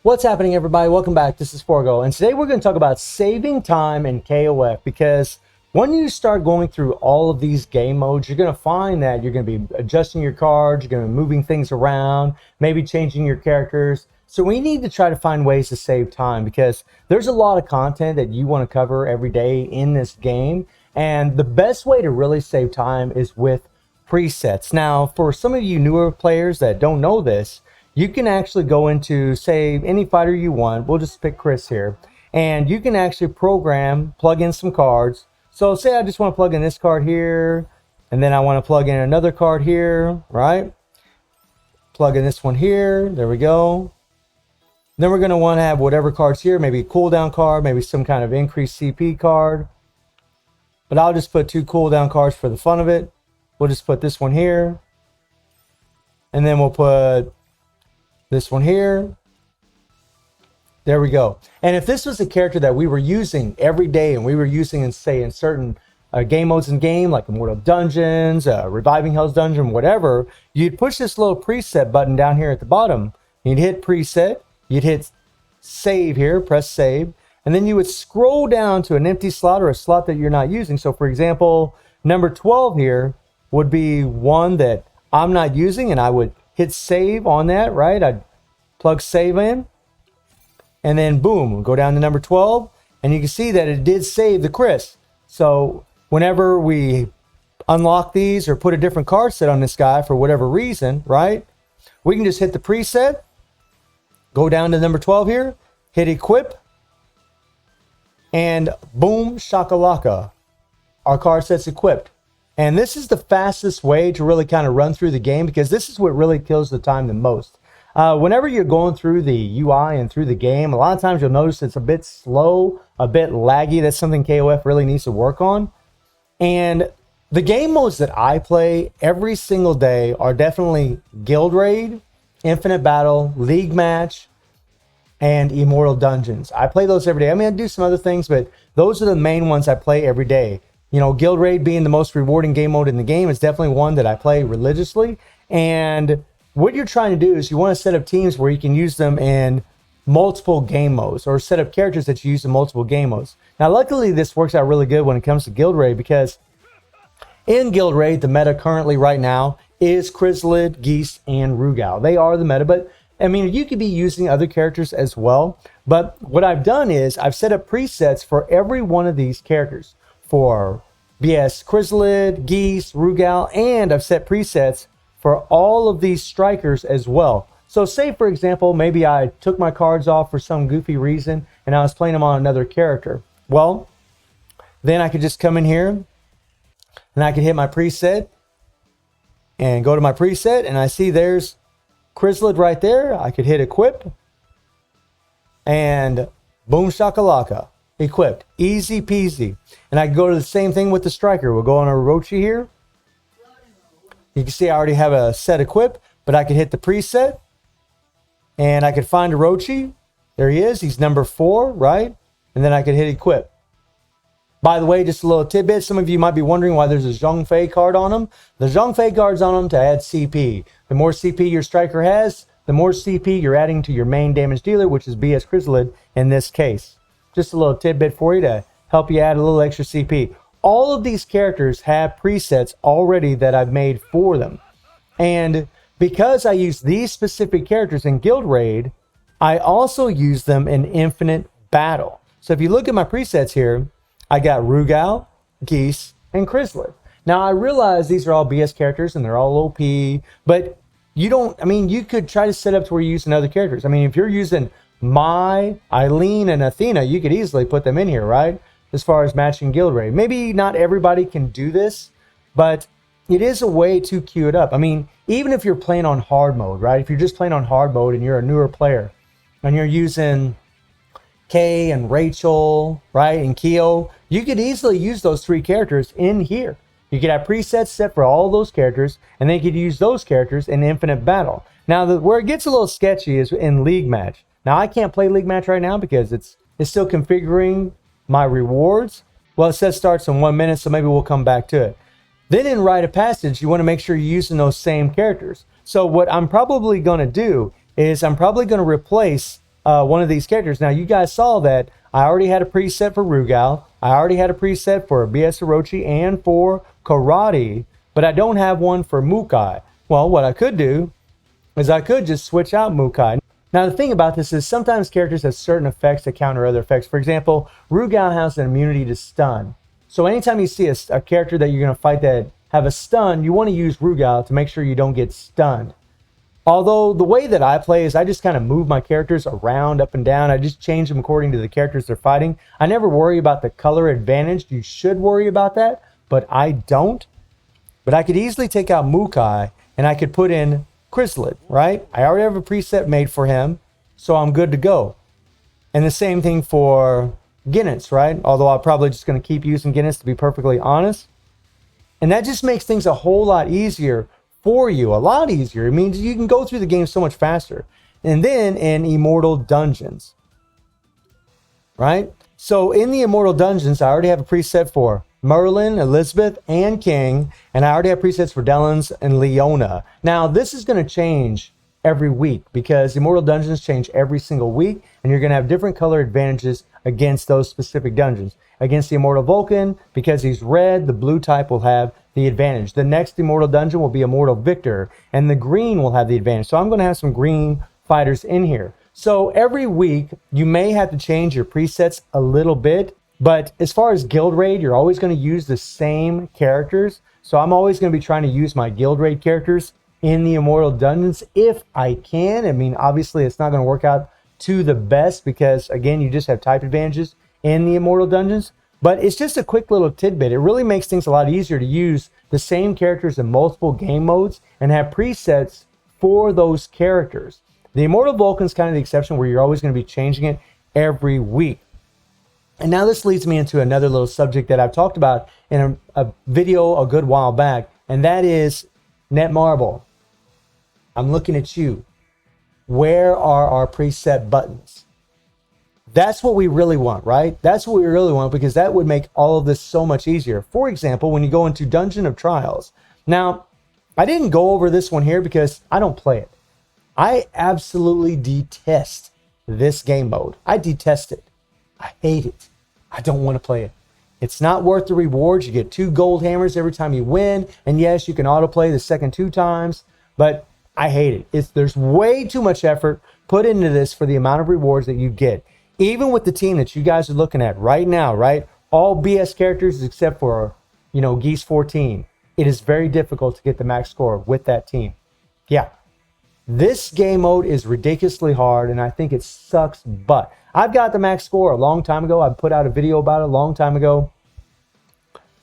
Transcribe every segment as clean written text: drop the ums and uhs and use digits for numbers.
What's happening, everybody? Welcome back. This is Forgo, and today we're going to talk about saving time in KOF, because when you start going through all of these game modes, you're going to find that you're going to be adjusting your cards, you're going to be moving things around, maybe changing your characters. So we need to try to find ways to save time, because there's a lot of content that you want to cover every day in this game, and the best way to really save time is with presets. Now, for some of you newer players that don't know this, you can actually go into, say, any fighter you want. We'll just pick Chris here. And you can actually plug in some cards. So say I just want to plug in this card here, and then I want to plug in another card here, right? Plug in this one here. There we go. Then we're going to want to have whatever cards here, maybe a cooldown card, maybe some kind of increased CP card. But I'll just put 2 cooldown cards for the fun of it. We'll just put this one here. And then we'll put this one here. There we go. And if this was a character that we were using every day, and we were using in, say, in certain game modes in game, like Immortal Dungeons, Reviving Hell's Dungeon, whatever, you'd push this little preset button down here at the bottom. You'd hit preset, you'd hit save here, press save, and then you would scroll down to an empty slot or a slot that you're not using. So for example, number 12 here would be one that I'm not using, and I would hit save on that, right? I'd plug save in, and then boom, go down to number 12, and you can see that it did save the Chris. So whenever we unlock these or put a different card set on this guy for whatever reason, right, we can just hit the preset, go down to number 12 here, hit equip, and boom, shakalaka, our card set's equipped. And this is the fastest way to really kind of run through the game, because this is what really kills the time the most. Whenever you're going through the UI and through the game, a lot of times you'll notice it's a bit slow, a bit laggy. That's something KOF really needs to work on. And the game modes that I play every single day are definitely Guild Raid, Infinite Battle, League Match, and Immortal Dungeons. I play those every day. I mean, I do some other things, but those are the main ones I play every day. You know, Guild Raid being the most rewarding game mode in the game is definitely one that I play religiously. And what you're trying to do is you want to set up teams where you can use them in multiple game modes, or set up characters that you use in multiple game modes. Now, luckily, this works out really good when it comes to Guild Raid, because in Guild Raid, the meta currently right now is Chrysalid, Geese, and Rugal. They are the meta, but I mean, you could be using other characters as well. But what I've done is I've set up presets for every one of these characters. For BS, Chrysalid, Geese, Rugal, and I've set presets for all of these strikers as well. So say, for example, maybe I took my cards off for some goofy reason and I was playing them on another character. Well, then I could just come in here and I could hit my preset and go to my preset, and I see there's Chrysalid right there. I could hit equip, and boom shakalaka. Equipped. Easy peasy. And I can go to the same thing with the striker. We'll go on our Orochi here. You can see I already have a set equipped, but I could hit the preset, and I could find Orochi. There he is. He's number 4, right? And then I could hit equip. By the way, just a little tidbit. Some of you might be wondering why there's a Zhongfei card on him. The Zhongfei card's on him to add CP. The more CP your striker has, the more CP you're adding to your main damage dealer, which is BS Chrysalid in this case. Just a little tidbit for you to help you add a little extra CP. All of these characters have presets already that I've made for them. And because I use these specific characters in Guild Raid, I also use them in Infinite Battle. So if you look at my presets here, I got Rugal, Geese, and Chrysalid. Now I realize these are all BS characters and they're all OP, but you could try to set up to where you're using other characters. I mean, if you're using Mai, Eileen, and Athena, you could easily put them in here, right? As far as matching Guild Raid. Maybe not everybody can do this, but it is a way to queue it up. I mean, even if you're playing on hard mode, right? If you're just playing on hard mode and you're a newer player and you're using Kay and Rachel, right, and Kyo, you could easily use those 3 characters in here. You could have presets set for all those characters, and then you could use those characters in Infinite Battle. Now, where it gets a little sketchy is in League Match. Now, I can't play League Match right now because it's still configuring my rewards. Well, it says starts in 1 minute, so maybe we'll come back to it. Then in Rite of Passage, you want to make sure you're using those same characters. So what I'm probably going to do is I'm probably going to replace one of these characters. Now, you guys saw that I already had a preset for Rugal. I already had a preset for BS Orochi and for Karate, but I don't have one for Mukai. Well, what I could do is I could just switch out Mukai. Now, the thing about this is sometimes characters have certain effects that counter other effects. For example, Rugal has an immunity to stun. So anytime you see a character that you're going to fight that have a stun, you want to use Rugal to make sure you don't get stunned. Although the way that I play is I just kind of move my characters around, up and down. I just change them according to the characters they're fighting. I never worry about the color advantage. You should worry about that, but I don't. But I could easily take out Mukai and I could put in Chrysalid, right? I already have a preset made for him, so I'm good to go. And the same thing for Guinness, right? Although I'm probably just going to keep using Guinness to be perfectly honest. And that just makes things a whole lot easier for you, a lot easier. It means you can go through the game so much faster. And then in Immortal Dungeons, right? So in the Immortal Dungeons, I already have a preset for Merlin, Elizabeth, and King, and I already have presets for Delens and Leona. Now, this is going to change every week because Immortal Dungeons change every single week, and you're going to have different color advantages against those specific dungeons. Against the Immortal Vulcan, because he's red, the blue type will have the advantage. The next Immortal Dungeon will be Immortal Victor, and the green will have the advantage. So I'm going to have some green fighters in here. So every week, you may have to change your presets a little bit, but as far as guild raid, you're always going to use the same characters. So I'm always going to be trying to use my guild raid characters in the Immortal Dungeons if I can. I mean, obviously, it's not going to work out to the best because, again, you just have type advantages in the Immortal Dungeons. But it's just a quick little tidbit. It really makes things a lot easier to use the same characters in multiple game modes and have presets for those characters. The Immortal Vulcan is kind of the exception where you're always going to be changing it every week. And now this leads me into another little subject that I've talked about in a video a good while back, and that is Netmarble. I'm looking at you. Where are our preset buttons? That's what we really want, right? That's what we really want because that would make all of this so much easier. For example, when you go into Dungeon of Trials. Now, I didn't go over this one here because I don't play it. I absolutely detest this game mode. I detest it. I hate it. I don't want to play it. It's not worth the rewards. You get 2 gold hammers every time you win. And yes, you can autoplay the second 2 times, but I hate it. There's way too much effort put into this for the amount of rewards that you get. Even with the team that you guys are looking at right now, right? All BS characters except for, Geese 14. It is very difficult to get the max score with that team. Yeah. This game mode is ridiculously hard, and I think it sucks butt. I've got the max score a long time ago. I put out a video about it a long time ago.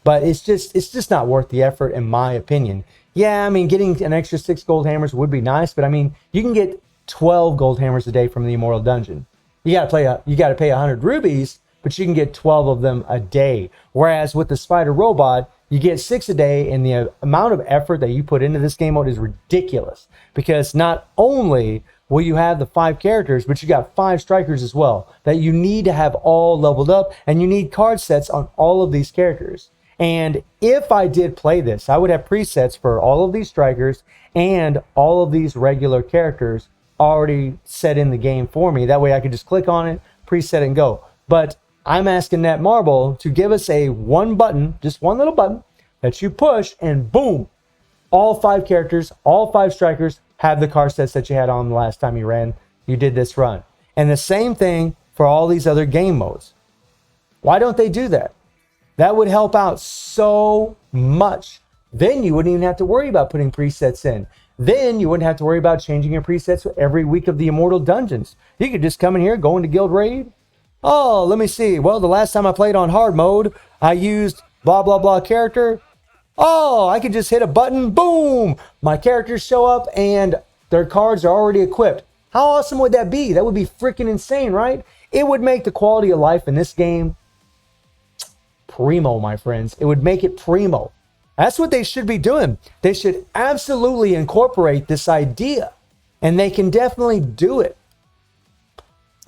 But it's just not worth the effort, in my opinion. Yeah, I mean, getting an extra 6 gold hammers would be nice, but I mean, you can get 12 gold hammers a day from the Immortal Dungeon. You got to pay 100 rubies, but you can get 12 of them a day. Whereas with the Spider Robot, you get 6 a day, and the amount of effort that you put into this game mode is ridiculous. Because not only will you have the 5 characters, but you got 5 strikers as well that you need to have all leveled up, and you need card sets on all of these characters. And if I did play this, I would have presets for all of these strikers and all of these regular characters already set in the game for me. That way I could just click on it, preset, and go. But I'm asking Netmarble to give us one button, just one little button that you push, and boom, all 5 characters, all 5 strikers have the card sets that you had on the last time you did this run. And the same thing for all these other game modes. Why don't they do that? That would help out so much. Then you wouldn't even have to worry about putting presets in. Then you wouldn't have to worry about changing your presets every week of the Immortal Dungeons. You could just come in here, go into Guild Raid. Oh, let me see. Well, the last time I played on hard mode, I used blah, blah, blah character. Oh, I can just hit a button. Boom. My characters show up and their cards are already equipped. How awesome would that be? That would be freaking insane, right? It would make the quality of life in this game primo, my friends. It would make it primo. That's what they should be doing. They should absolutely incorporate this idea, and they can definitely do it.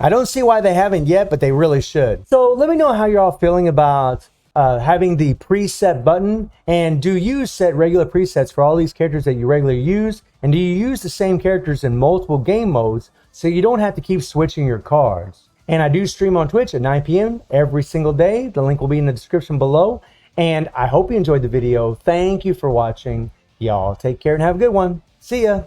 I don't see why they haven't yet, but they really should. So let me know how you're all feeling about having the preset button, and do you set regular presets for all these characters that you regularly use, and do you use the same characters in multiple game modes so you don't have to keep switching your cards. And I do stream on Twitch at 9 p.m. every single day. The link will be in the description below, and I hope you enjoyed the video. Thank you for watching. Y'all take care and have a good one. See ya.